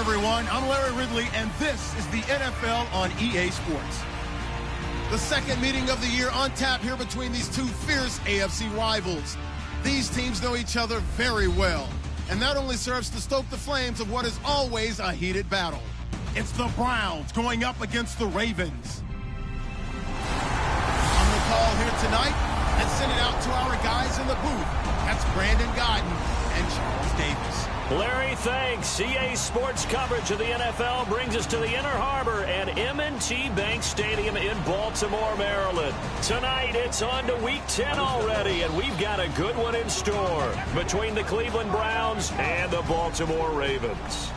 everyone. I'm Larry Ridley, and this is the NFL on EA Sports. The second meeting of the year on tap here between these two fierce AFC rivals. These teams know each other very well, and that only serves to stoke the flames of what is always a heated battle. It's the Browns going up against the Ravens. On the call here tonight, let's send it out to our guys in the booth. That's Brandon Godden and Charles Davis. Larry, thanks. EA Sports coverage of the NFL brings us to the Inner Harbor at M&T Bank Stadium in Baltimore, Maryland. Tonight, it's on to Week 10 already, and we've got a good one in store between the Cleveland Browns and the Baltimore Ravens.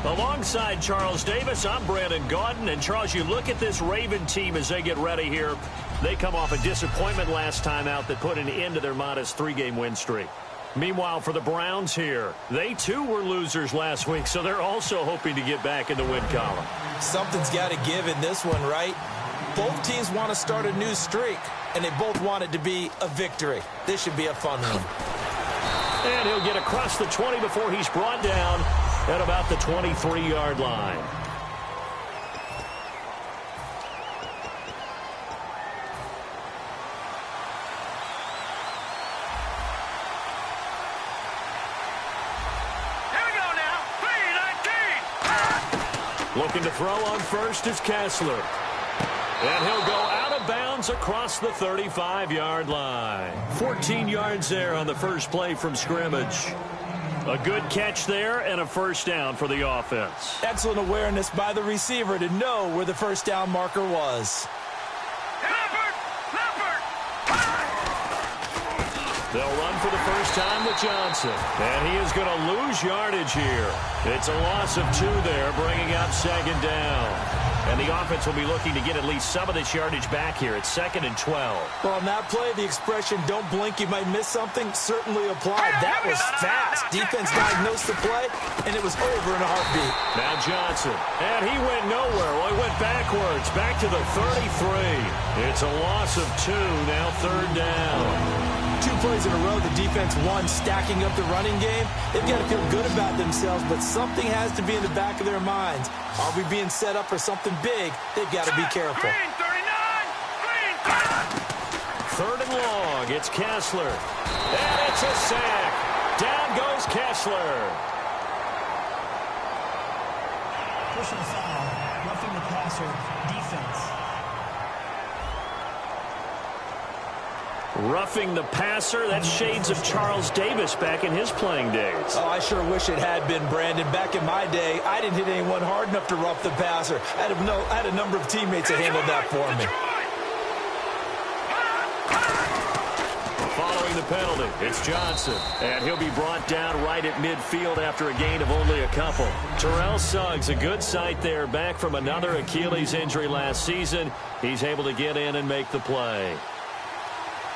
Alongside Charles Davis, I'm Brandon Gaudin. And, Charles, you look at this Raven team as they get ready here. They come off a disappointment last time out that put an end to their modest 3-game win streak. Meanwhile, for the Browns here, they too were losers last week, so they're also hoping to get back in the win column. Something's got to give in this one, right? Both teams want to start a new streak, and they both want it to be a victory. This should be a fun one. And he'll get across the 20 before he's brought down at about the 23-yard line. Looking to throw on first is Kessler. And he'll go out of bounds across the 35-yard line. 14 yards there on the first play from scrimmage. A good catch there and a first down for the offense. Excellent awareness by the receiver to know where the first down marker was. They'll run for the first time with Johnson. And he is going to lose yardage here. It's a loss of 2 there, bringing up second down. And the offense will be looking to get at least some of this yardage back here. It's 2nd and 12. Well, on that play, the expression, don't blink, you might miss something, certainly applied. That was fast. Defense diagnosed the play, and it was over in a heartbeat. Now Johnson. And he went nowhere. Well, he went backwards, back to the 33. It's a loss of 2, now 3rd down. 2 plays in a row, the defense won, stacking up the running game. They've got to feel good about themselves, but something has to be in the back of their minds. Are we being set up for something big? They've got to be careful. Green, 39, green. 3rd and long. It's Kessler. And it's a sack. Down goes Kessler. Personal foul, roughing the passer, defense. Roughing the passer, that's shades of Charles Davis back in his playing days. Oh, I sure wish it had been, Brandon. Back in my day, I didn't hit anyone hard enough to rough the passer. I had a number of teammates that handled that for me. Following the penalty, it's Johnson. And he'll be brought down right at midfield after a gain of only a couple. Terrell Suggs, a good sight there, back from another Achilles injury last season. He's able to get in and make the play.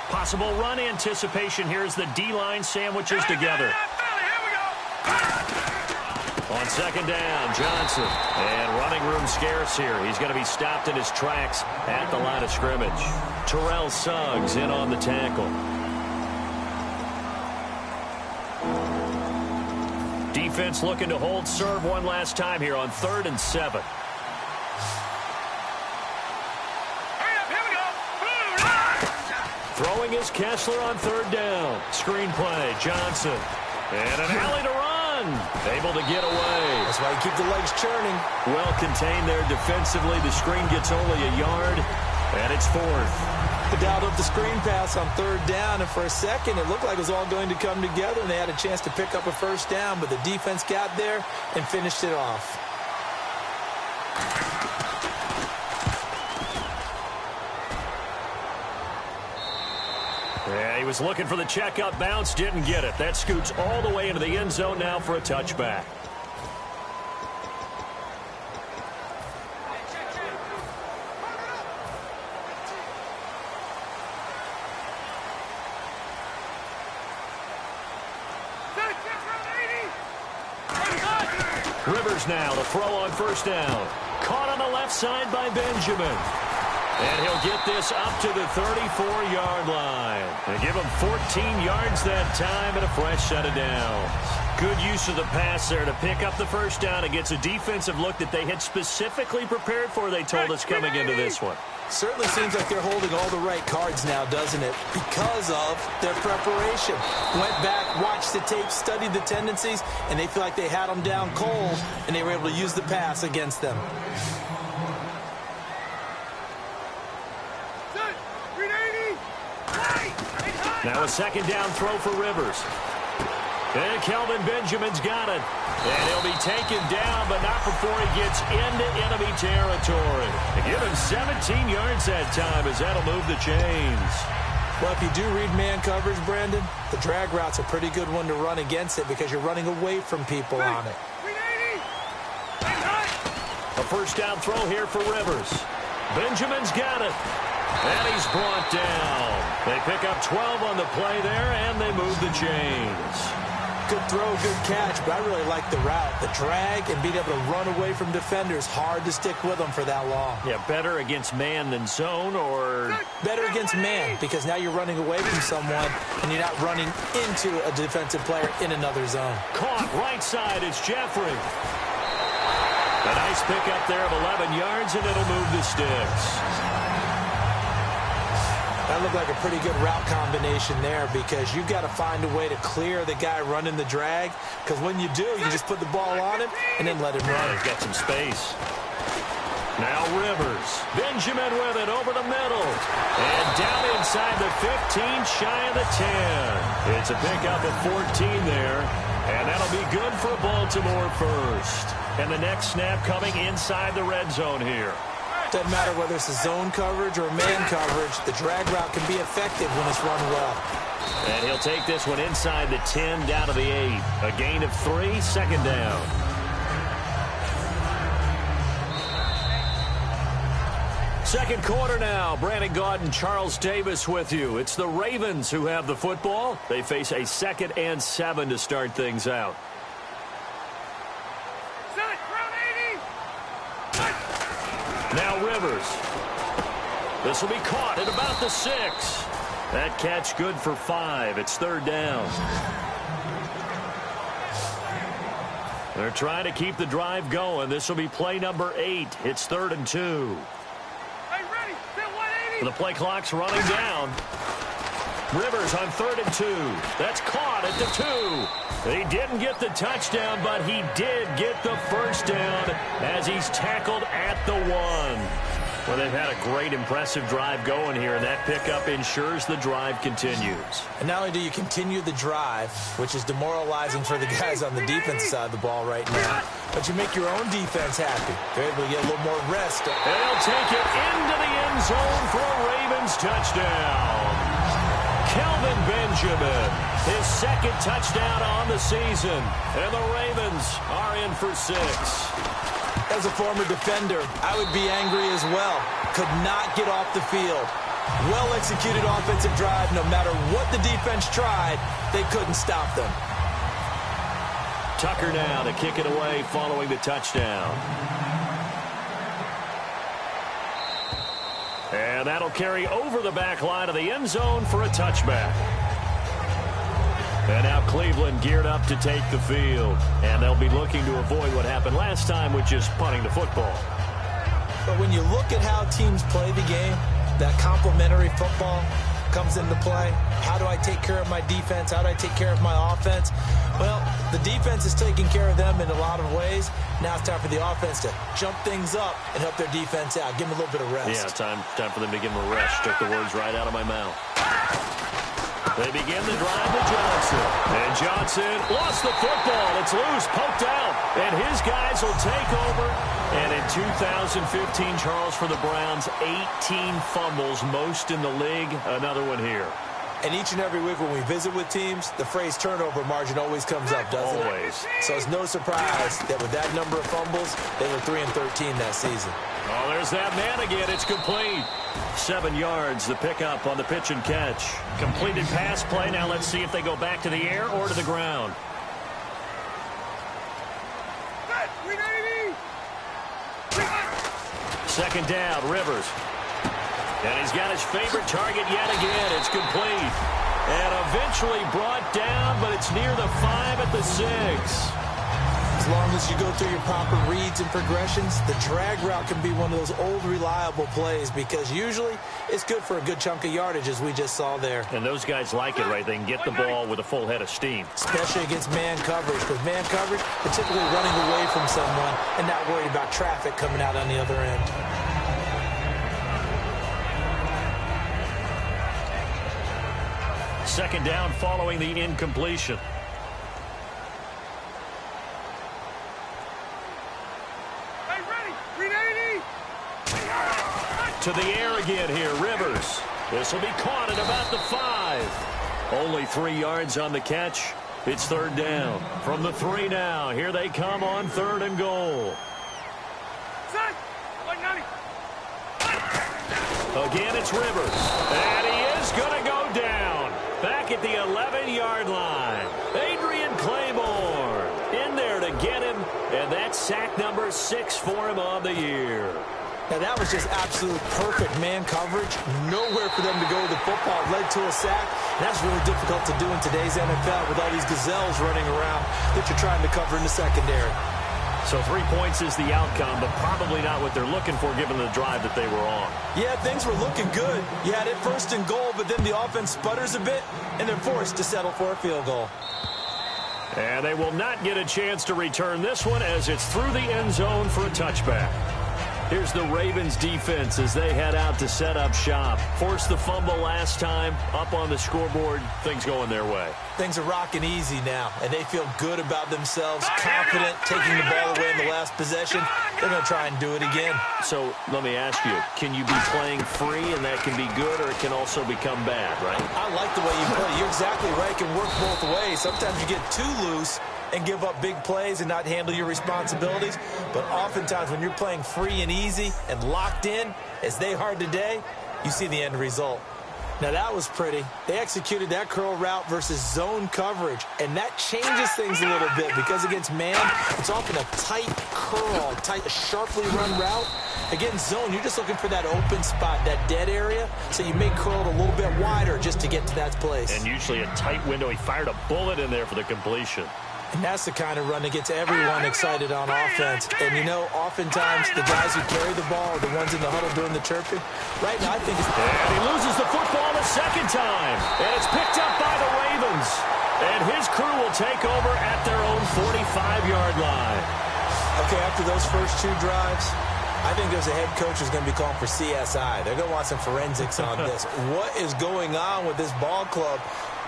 Possible run anticipation here as the D-line sandwiches together. On 2nd down, Johnson. And running room scarce here. He's going to be stopped in his tracks at the line of scrimmage. Terrell Suggs in on the tackle. Defense looking to hold serve one last time here on 3rd and 7. Throwing is Kessler on 3rd down. Screen play, Johnson. And an alley to run. Able to get away. That's why you keep the legs churning. Well contained there defensively. The screen gets only a yard, and it's 4th. They dialed up the screen pass on 3rd down, and for a second it looked like it was all going to come together, and they had a chance to pick up a first down, but the defense got there and finished it off. Yeah, he was looking for the checkup bounce, didn't get it. That scoots all the way into the end zone now for a touchback. Rivers now to throw on first down. Caught on the left side by Benjamin. And he'll get this up to the 34-yard line. They give him 14 yards that time and a fresh set of downs. Good use of the pass there to pick up the first down. It gets a defensive look that they had specifically prepared for, they told us, coming into this one. Certainly seems like they're holding all the right cards now, doesn't it? Because of their preparation. Went back, watched the tape, studied the tendencies, and they feel like they had them down cold, and they were able to use the pass against them. Now a second down throw for Rivers. And Kelvin Benjamin's got it. And he'll be taken down, but not before he gets into enemy territory. They give him 17 yards that time as that'll move the chains. Well, if you do read man coverage, Brandon, the drag route's a pretty good one to run against it because you're running away from people on it. A first down throw here for Rivers. Benjamin's got it. And he's brought down. They pick up 12 on the play there, and they move the chains. Good throw, good catch, but I really like the route. The drag and being able to run away from defenders, hard to stick with them for that long. Yeah, better against man than zone, or? Better against man, because now you're running away from someone, and you're not running into a defensive player in another zone. Caught right side, it's Jeffrey. A nice pickup there of 11 yards, and it'll move the sticks. That looked like a pretty good route combination there because you've got to find a way to clear the guy running the drag, because when you do, you just put the ball on him and then let him run. He's got some space. Now Rivers. Benjamin with it over the middle. And down inside the 15, shy of the 10. It's a pickup of 14 there, and that'll be good for Baltimore first. And the next snap coming inside the red zone here. Doesn't matter whether it's a zone coverage or man coverage, the drag route can be effective when it's run well. And he'll take this one inside the 10 down to the 8. A gain of 3, second down. Second quarter now. Brandon Gaudin, Charles Davis with you. It's the Ravens who have the football. They face a 2nd and 7 to start things out. Now Rivers. This will be caught at about the 6. That catch good for 5. It's third down. They're trying to keep the drive going. This will be play number 8. It's 3rd and 2. The play clock's running down. Rivers on 3rd and 2. That's caught at the 2. He didn't get the touchdown, but he did get the first down as he's tackled at the 1. Well, they've had a great, impressive drive going here, and that pickup ensures the drive continues. And not only do you continue the drive, which is demoralizing for the guys on the defense side of the ball right now, but you make your own defense happy. They're able to get a little more rest. They'll take it into the end zone for a Ravens touchdown. Kelvin Benjamin, his 2nd touchdown on the season, and the Ravens are in for 6. As a former defender, I would be angry as well. Could not get off the field. Well-executed offensive drive. No matter what the defense tried, they couldn't stop them. Tucker now to kick it away following the touchdown. And that'll carry over the back line of the end zone for a touchback. And now Cleveland geared up to take the field. And they'll be looking to avoid what happened last time, which is punting the football. But when you look at how teams play the game, that complementary football comes into play. How do I take care of my defense? How do I take care of my offense? Well, the defense is taking care of them in a lot of ways. Now it's time for the offense to jump things up and help their defense out. Give them a little bit of rest. Yeah, time for them to give them a rest. Took the words right out of my mouth. They begin the drive to Johnson. And Johnson lost the football. It's loose, poked out. And his guys will take over. And in 2015, Charles, for the Browns, 18 fumbles, most in the league. Another one here. And each and every week when we visit with teams, the phrase turnover margin always comes up, doesn't it? Always. So it's no surprise that with that number of fumbles, they were 3-13 that season. Oh, there's that man again. It's complete. 7 yards, the pickup on the pitch and catch. Completed pass play. Now let's see if they go back to the air or to the ground. Second down, Rivers. And he's got his favorite target yet again. It's complete. And eventually brought down, but it's near the 5 at the 6. As long as you go through your proper reads and progressions, the drag route can be one of those old reliable plays because usually it's good for a good chunk of yardage, as we just saw there. And those guys like it, right? They can get the ball with a full head of steam. Especially against man coverage, because man coverage, particularly running away from someone and not worried about traffic coming out on the other end. Second down following the incompletion. To the air again here, Rivers. This will be caught at about the 5. Only 3 yards on the catch. It's third down. From the 3 now. Here they come on 3rd and goal. Again, it's Rivers. And he is going to go down. Back at the 11-yard line. Adrian Claymore in there to get him. And that's sack number 6 for him on the year. Now, that was just absolute perfect man coverage. Nowhere for them to go with the football. Led to a sack. And that's really difficult to do in today's NFL with all these gazelles running around that you're trying to cover in the secondary. So 3 points is the outcome, but probably not what they're looking for given the drive that they were on. Yeah, things were looking good. You had it 1st and goal, but then the offense sputters a bit, and they're forced to settle for a field goal. And they will not get a chance to return this one as it's through the end zone for a touchback. Here's the Ravens defense as they head out to set up shop. Forced the fumble last time, up on the scoreboard, things going their way. Things are rocking easy now, and they feel good about themselves, confident, taking the ball away in the last possession. They're going to try and do it again. So let me ask you, can you be playing free and that can be good, or it can also become bad, right? I like the way you play. You're exactly right. It can work both ways. Sometimes you get too loose and give up big plays and not handle your responsibilities. But oftentimes when you're playing free and easy and locked in, as they are today, you see the end result. Now, that was pretty. They executed that curl route versus zone coverage, and that changes things a little bit because against man, it's often a tight curl, tight, sharply run route. Against zone, you're just looking for that open spot, that dead area, so you may curl it a little bit wider just to get to that place. And usually a tight window. He fired a bullet in there for the completion. And that's the kind of run that gets everyone excited on offense. And, you know, oftentimes the guys who carry the ball are the ones in the huddle doing the chirping. Right now, I think it's... And he loses the football the second time. And it's picked up by the Ravens. And his crew will take over at their own 45-yard line. Okay, after those first 2 drives, I think there's a head coach who's going to be calling for CSI. They're going to want some forensics on this. What is going on with this ball club?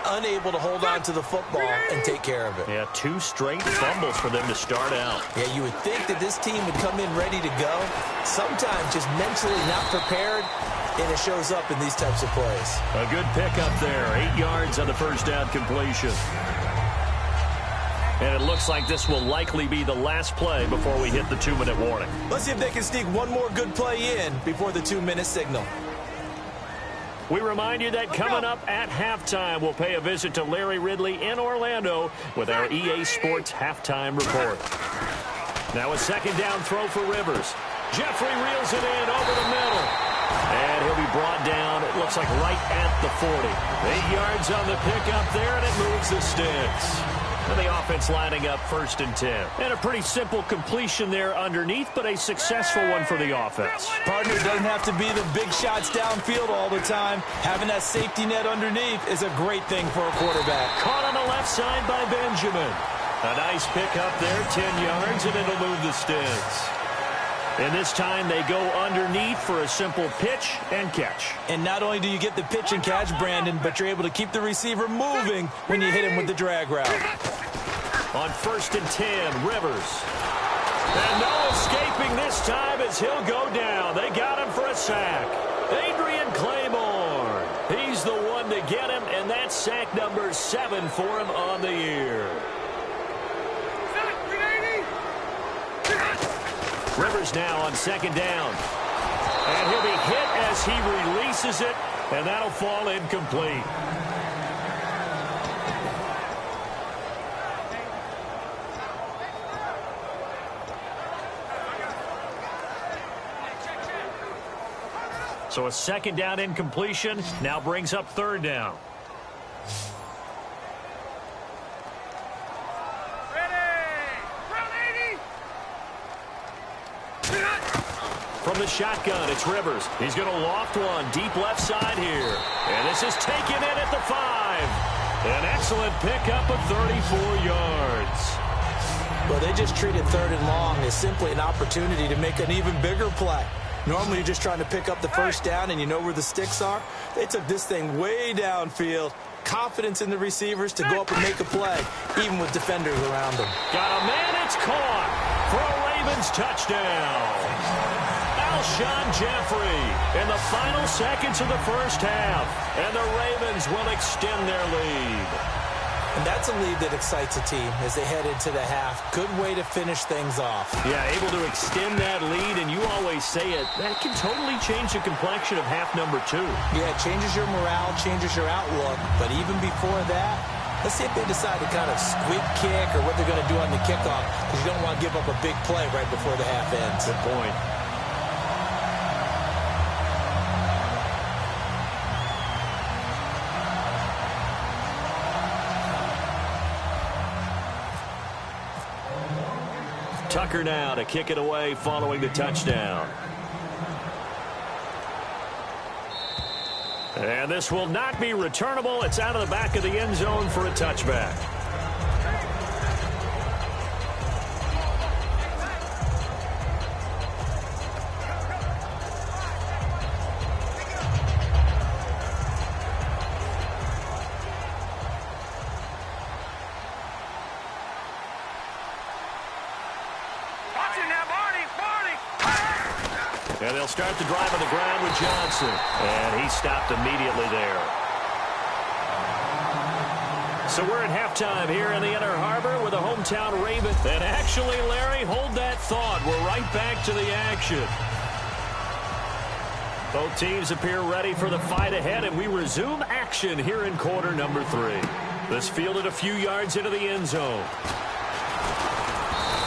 Unable to hold on to the football and take care of it. Yeah, 2 straight fumbles for them to start out. Yeah, you would think that this team would come in ready to go. Sometimes just mentally not prepared, and it shows up in these types of plays. A good pickup there. 8 yards on the first down completion. And it looks like this will likely be the last play before we hit the 2-minute warning. Let's see if they can sneak one more good play in before the 2-minute signal. We remind you that coming up at halftime, we'll pay a visit to Larry Ridley in Orlando with our EA Sports halftime report. Now a second down throw for Rivers. Jeffrey reels it in over the middle. And he'll be brought down, it looks like right at the 40. 8 yards on the pickup there, and it moves the sticks. And the offense lining up 1st and 10. And a pretty simple completion there underneath, but a successful one for the offense. Partner doesn't have to be the big shots downfield all the time. Having that safety net underneath is a great thing for a quarterback. Caught on the left side by Benjamin. A nice pickup there, 10 yards, and it'll move the sticks. And this time they go underneath for a simple pitch and catch. And not only do you get the pitch and catch, Brandon, but you're able to keep the receiver moving when you hit him with the drag route. On 1st and 10, Rivers. And no escaping this time as he'll go down. They got him for a sack. Adrian Claymore. He's the one to get him, and that's sack number 7 for him on the year. Rivers now on 2nd down. And he'll be hit as he releases it, and that'll fall incomplete. So a 2nd down incompletion now brings up 3rd down. from the shotgun. It's Rivers. He's going to loft one deep left side here. And this is taken in at the 5. An excellent pickup of 34 yards. Well, they just treated 3rd and long as simply an opportunity to make an even bigger play. Normally, you're just trying to pick up the first down and you know where the sticks are. They took this thing way downfield. Confidence in the receivers to go up and make a play, even with defenders around them. Got a man, it's caught for a Ravens touchdown. Alshon Jeffrey in the final seconds of the first half, and the Ravens will extend their lead. And that's a lead that excites a team as they head into the half. Good way to finish things off. Yeah, able to extend that lead, and you always say it, that can totally change the complexion of half number 2. Yeah, it changes your morale, changes your outlook. But even before that, let's see if they decide to kind of squib kick or what they're going to do on the kickoff, because you don't want to give up a big play right before the half ends. Good point. Tucker now to kick it away following the touchdown. And this will not be returnable. It's out of the back of the end zone for a touchback. And they'll start the drive on the ground with Johnson. And he stopped immediately there. So we're at halftime here in the Inner Harbor with the hometown Ravens. And actually, Larry, hold that thought. We're right back to the action. Both teams appear ready for the fight ahead, and we resume action here in quarter number 3. This fielded a few yards into the end zone.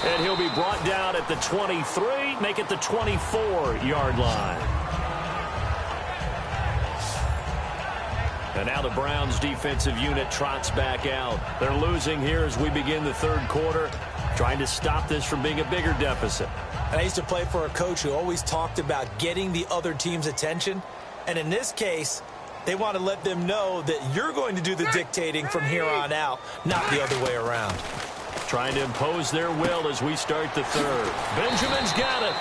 And he'll be brought down at the 23, make it the 24-yard line. And now the Browns defensive unit trots back out. They're losing here as we begin the 3rd quarter, trying to stop this from being a bigger deficit. And I used to play for a coach who always talked about getting the other team's attention. And in this case, they want to let them know that you're going to do the dictating from here on out, not the other way around. Trying to impose their will as we start the 3rd. Benjamin's got it.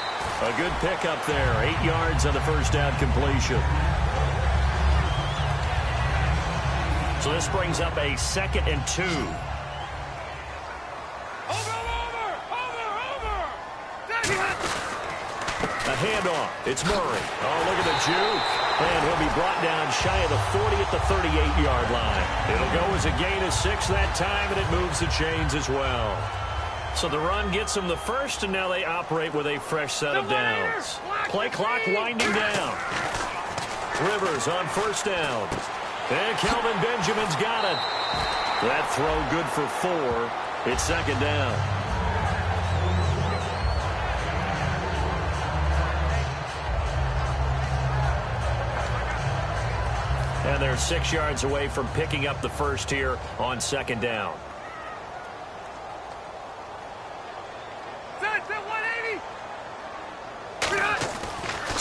A good pickup there. 8 yards on the first down completion. So this brings up a 2nd and 2. A handoff. It's Murray. Oh, look at the juke. And he'll be brought down shy of the 40 at the 38-yard line. It'll go as a gain of 6 that time, and it moves the chains as well. So the run gets them the first, and now they operate with a fresh set of downs. Play clock winding down. Rivers on first down. And Kelvin Benjamin's got it. That throw good for 4. It's 2nd down. And they're 6 yards away from picking up the first here on 2nd down.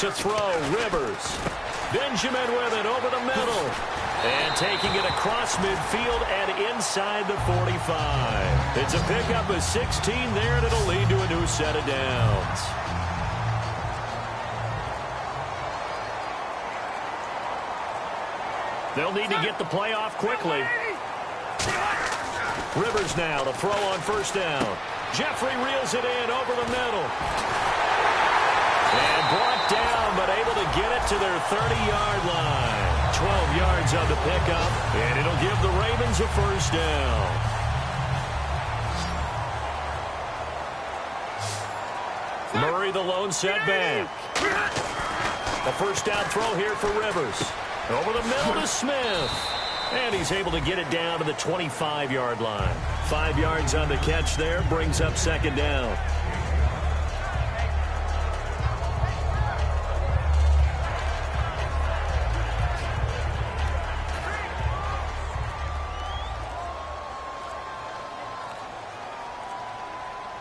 To throw, Rivers. Benjamin with it over the middle. And taking it across midfield and inside the 45. It's a pickup of 16 there, and it'll lead to a new set of downs. They'll need to get the play off quickly. Rivers now to throw on first down. Jeffrey reels it in over the middle. And brought down, but able to get it to their 30-yard line. 12 yards on the pickup, and it'll give the Ravens a first down. Murray the lone setback. A first down throw here for Rivers. Over the middle to Smith. And he's able to get it down to the 25-yard line. 5 yards on the catch there, brings up 2nd down.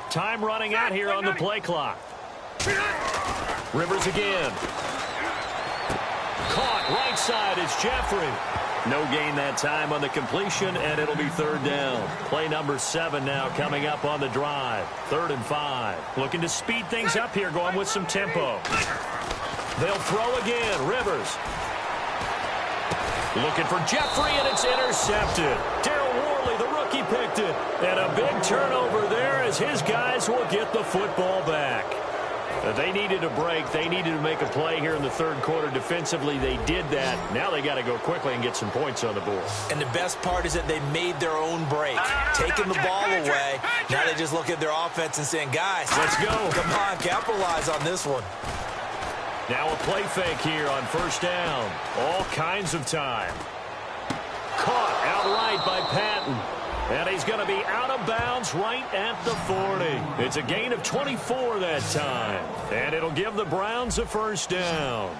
Time running out here on the play clock. Rivers again. Caught right side is Jeffrey. No gain that time on the completion, and it'll be third down. Play number 7 now coming up on the drive. 3rd and 5. Looking to speed things up here, going with some tempo. They'll throw again. Rivers. Looking for Jeffrey, and it's intercepted. Darryl Worley, the rookie, picked it. And a big turnover there as his guys will get the football back. They needed a break. They needed to make a play here in the 3rd quarter. Defensively, they did that. Now they got to go quickly and get some points on the board. And the best part is that they made their own break, taking the ball away. Now they just look at their offense and saying, guys, let's go. Come on, capitalize on this one. Now a play fake here on 1st down. All kinds of time. Caught outright by Patton. And he's going to be out of bounds right at the 40. It's a gain of 24 that time. And it'll give the Browns a 1st down.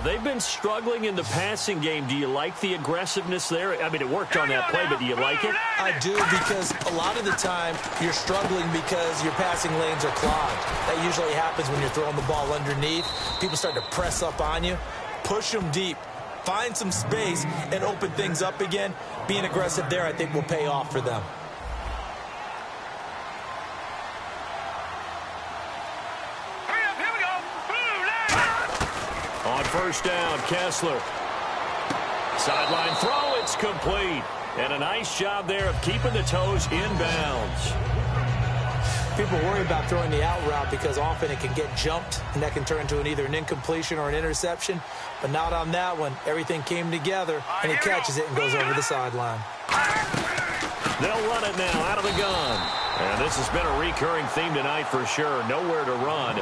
They've been struggling in the passing game. Do you like the aggressiveness there? I mean, it worked on that play, but do you like it? I do, because a lot of the time you're struggling because your passing lanes are clogged. That usually happens when you're throwing the ball underneath. People start to press up on you. Push them deep. Find some space and open things up again. Being aggressive there, I think, will pay off for them. Here we go. Blue line. On 1st down, Kessler. Sideline throw, it's complete. And a nice job there of keeping the toes in bounds. People worry about throwing the out route because often it can get jumped, and that can turn into either an incompletion or an interception. But not on that one. Everything came together, and he catches it and goes over the sideline. They'll run it now out of the gun. And this has been a recurring theme tonight for sure. Nowhere to run.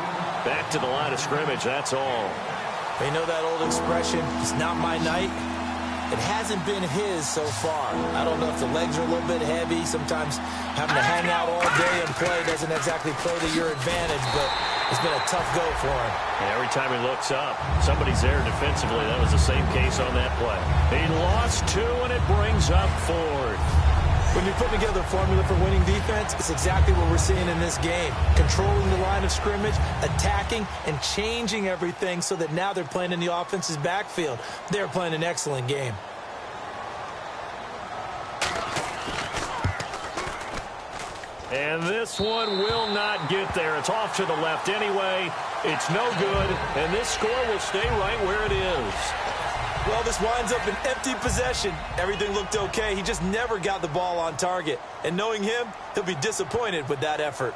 Back to the line of scrimmage, that's all. You know that old expression, it's not my night? It hasn't been his so far. I don't know if the legs are a little bit heavy. Sometimes having to hang out all day and play doesn't exactly play to your advantage, but it's been a tough go for him. And every time he looks up, somebody's there defensively. That was the same case on that play. He lost 2, and it brings up 4th. When you put together a formula for winning defense, it's exactly what we're seeing in this game. Controlling the line of scrimmage, attacking, and changing everything so that now they're playing in the offense's backfield. They're playing an excellent game. And this one will not get there. It's off to the left anyway. It's no good, and this score will stay right where it is. Well, this winds up an empty possession. Everything looked okay. He just never got the ball on target. And knowing him, he'll be disappointed with that effort.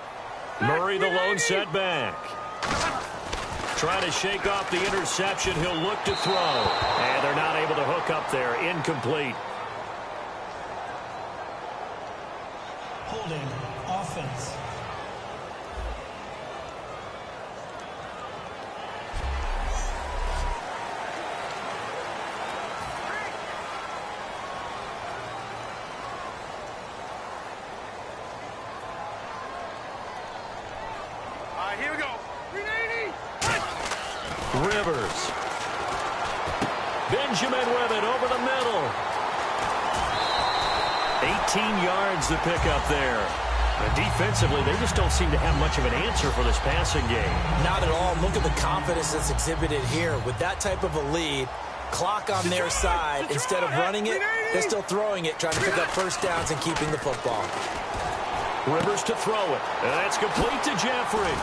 Murray, the lone setback. Trying to shake off the interception. He'll look to throw. And they're not able to hook up there. Incomplete. Holding offense. Here we go. 380. Rivers. Benjamin with it over the middle. 18 yards to pick up there. And defensively, they just don't seem to have much of an answer for this passing game. Not at all. Look at the confidence that's exhibited here. With that type of a lead, clock on their side, instead of running it, they're still throwing it, trying to pick up 1st downs and keeping the football. Rivers to throw it. And that's complete to Jeffrey.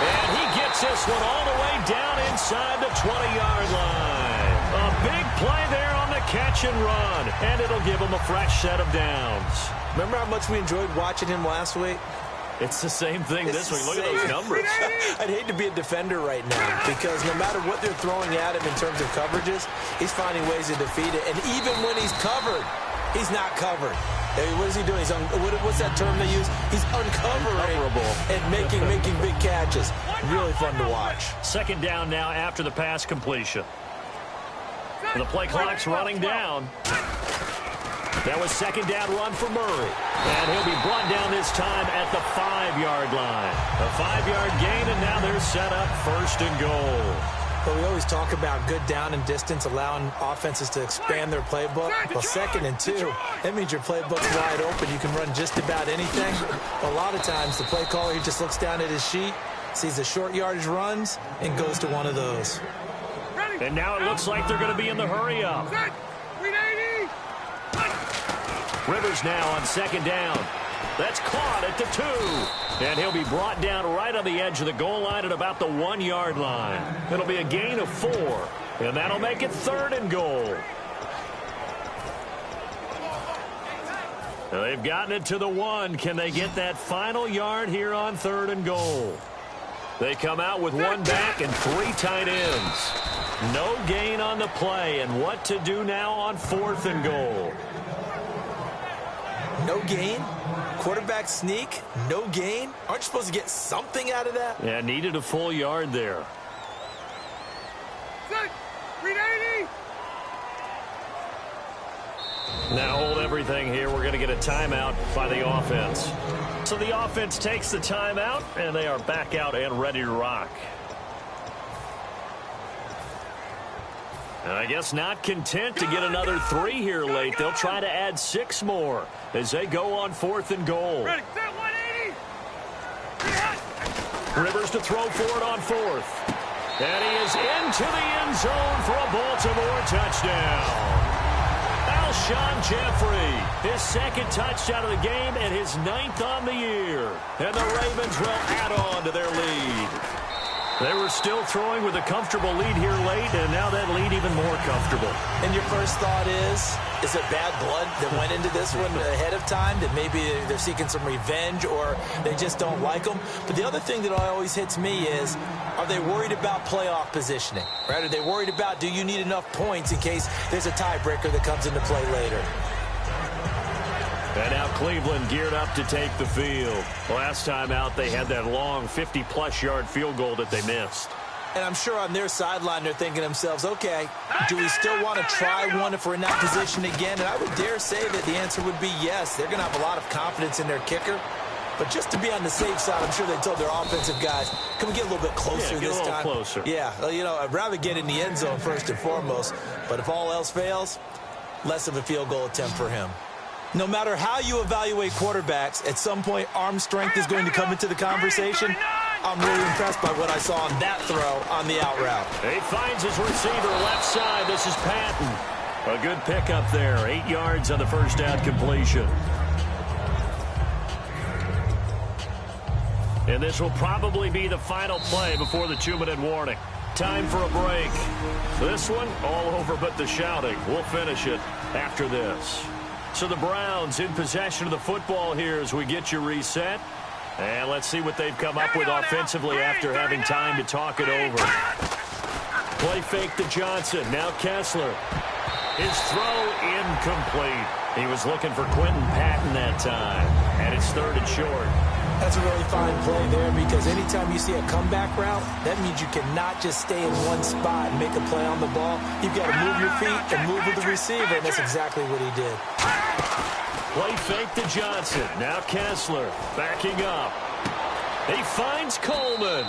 And he gets this one all the way down inside the 20-yard line. A big play there on the catch and run. And it'll give him a fresh set of downs. Remember how much we enjoyed watching him last week? It's the same thing this week. Look at those numbers. I'd hate to be a defender right now because no matter what they're throwing at him in terms of coverages, he's finding ways to defeat it. And even when he's covered, he's not covered. Hey, what is he doing? What's that term they use? He's uncovering and making big catches. Really fun to watch. 2nd down now after the pass completion. The play clock's running down. That was 2nd down run for Murray. And he'll be brought down this time at the 5-yard line. A 5-yard gain, and now they're set up 1st and goal. But we always talk about good down and distance, allowing offenses to expand their playbook. Well, 2nd and 2, that means your playbook's wide open. You can run just about anything. A lot of times, the play caller, he just looks down at his sheet, sees the short yardage runs, and goes to one of those. And now it looks like they're going to be in the hurry-up. Rivers now on second down. That's caught at the 2. And he'll be brought down right on the edge of the goal line at about the 1-yard line. It'll be a gain of 4. And that'll make it 3rd and goal. They've gotten it to the 1. Can they get that final yard here on 3rd and goal? They come out with 1 back and 3 tight ends. No gain on the play. And what to do now on 4th and goal? No gain? Quarterback sneak? No gain? Aren't you supposed to get something out of that? Yeah, needed a full yard there. Now hold everything here. We're going to get a timeout by the offense. So the offense takes the timeout, and they are back out and ready to rock. And I guess not content to get another 3 here late. They'll try to add 6 more as they go on 4th and goal. Ready, set 180. Rivers to throw for it on 4th. And he is into the end zone for a Baltimore touchdown. Alshon Jeffrey, his 2nd touchdown of the game and his 9th on the year. And the Ravens will add on to their lead. They were still throwing with a comfortable lead here late, and now that lead even more comfortable. And your first thought is it bad blood that went into this one ahead of time, that maybe they're seeking some revenge or they just don't like them? But the other thing that always hits me is, are they worried about playoff positioning? Right? Are they worried about, do you need enough points in case there's a tiebreaker that comes into play later? And now Cleveland geared up to take the field. Last time out, they had that long 50-plus yard field goal that they missed. And I'm sure on their sideline, they're thinking to themselves, okay, do we still want to try one if we're in that position again? And I would dare say that the answer would be yes. They're going to have a lot of confidence in their kicker. But just to be on the safe side, I'm sure they told their offensive guys, can we get a little bit closer this time? Get a little closer. Yeah, well, you know, I'd rather get in the end zone first and foremost. But if all else fails, less of a field goal attempt for him. No matter how you evaluate quarterbacks, at some point arm strength is going to come into the conversation. I'm really impressed by what I saw on that throw on the out route. He finds his receiver left side. This is Patton. A good pickup there. 8 yards on the first down completion. And this will probably be the final play before the 2-minute warning. Time for a break. This one, all over but the shouting. We'll finish it after this. So the Browns in possession of the football here as we get you reset. And let's see what they've come up with offensively after having time to talk it over. Play fake to Johnson. Now Kessler. His throw incomplete. He was looking for Quentin Patton that time. And it's 3rd and short. That's a really fine play there, because anytime you see a comeback route, that means you cannot just stay in one spot and make a play on the ball. You've got to move your feet and move with the receiver, and that's exactly what he did. Play fake to Johnson. Now Kessler backing up. He finds Coleman.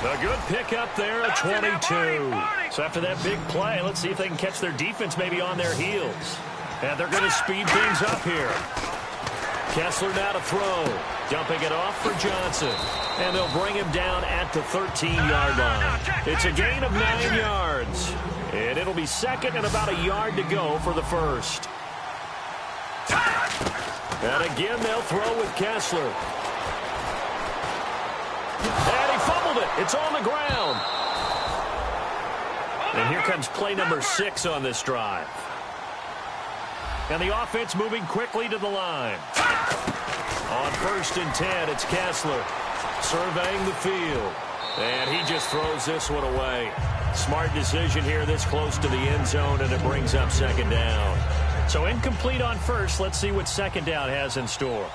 A good pickup there at 22. So after that big play, let's see if they can catch their defense maybe on their heels. And they're going to speed things up here. Kessler now to throw. Dumping it off for Johnson. And they'll bring him down at the 13-yard line. It's a gain of 9 yards. And it'll be 2nd and about a yard to go for the first. And again, they'll throw with Kessler. And he fumbled it. It's on the ground. And here comes play number 6 on this drive. And the offense moving quickly to the line. On 1st and 10, it's Kessler surveying the field. And he just throws this one away. Smart decision here this close to the end zone, and it brings up 2nd down. So incomplete on 1st. Let's see what 2nd down has in store.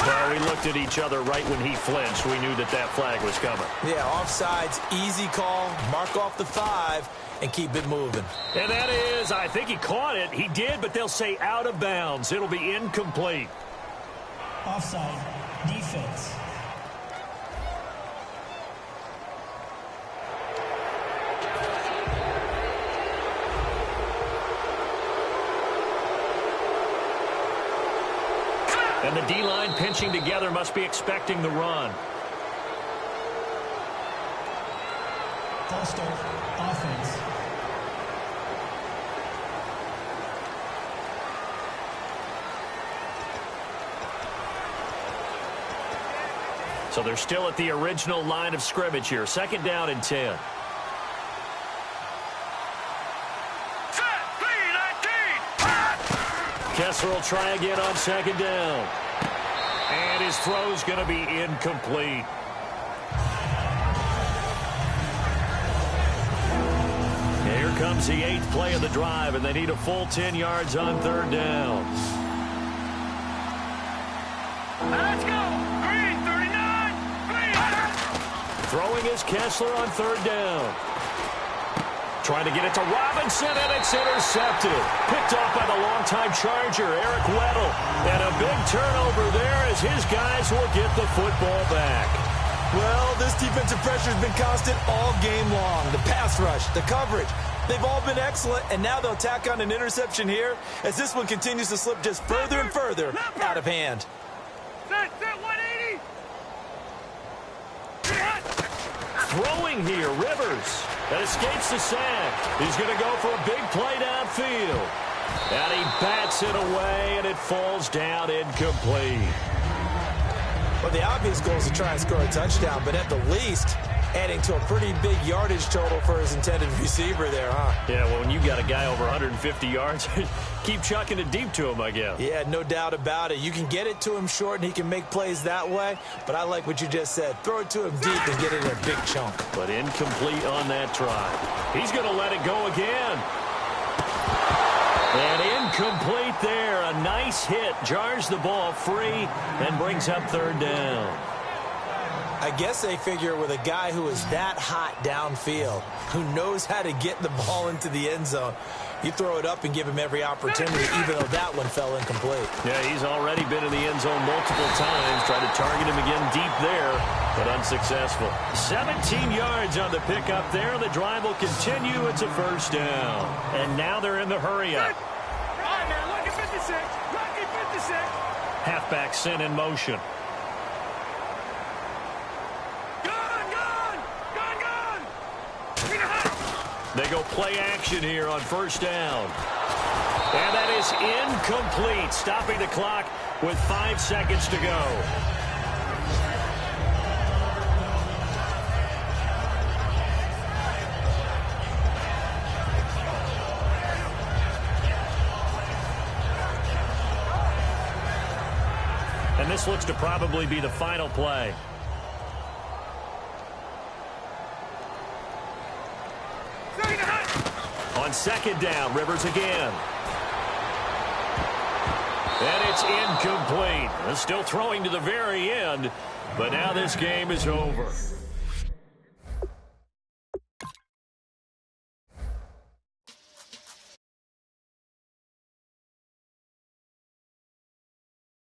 Well, we looked at each other right when he flinched. We knew that that flag was coming. Yeah, offsides, easy call, mark off the 5, and keep it moving. And that is, I think he caught it. He did, but they'll say out of bounds. It'll be incomplete. Offside, defense. And the D-line pinching together must be expecting the run. False start, offense. So they're still at the original line of scrimmage here. 2nd down and 10. Kessler will try again on 2nd down. And his throw's going to be incomplete. Here comes the 8th play of the drive, and they need a full 10 yards on 3rd down. Let's go. Green, 39. Green. Throwing is Kessler on 3rd down. Trying to get it to Robinson, and it's intercepted. Picked off by the longtime Charger, Eric Weddle. And a big turnover there as his guys will get the football back. Well, this defensive pressure has been constant all game long. The pass rush, the coverage, they've all been excellent, and now they'll tack on an interception here as this one continues to slip just further and further out of hand. Set 180. Throwing here, Rivers. That escapes the sack. He's going to go for a big play downfield. And he bats it away, and it falls down incomplete. Well, the obvious goal is to try and score a touchdown, but at the least, adding to a pretty big yardage total for his intended receiver there, huh? Yeah, well, when you got a guy over 150 yards, keep chucking it deep to him, I guess. Yeah, no doubt about it. You can get it to him short, and he can make plays that way, but I like what you just said. Throw it to him deep and get it in a big chunk. But incomplete on that try. He's going to let it go again. And incomplete there. A nice hit. Jars the ball free and brings up 3rd down. I guess they figure with a guy who is that hot downfield, who knows how to get the ball into the end zone, you throw it up and give him every opportunity, even though that one fell incomplete. Yeah, he's already been in the end zone multiple times. Tried to target him again deep there, but unsuccessful. 17 yards on the pickup there. The drive will continue. It's a 1st down. And now they're in the hurry-up. All right, man. Lucky 56. Lucky 56. Halfback sent in motion. They go play action here on 1st down. And that is incomplete, stopping the clock with 5 seconds to go. And this looks to probably be the final play. On 2nd down, Rivers again. And it's incomplete. Still throwing to the very end, but now this game is over.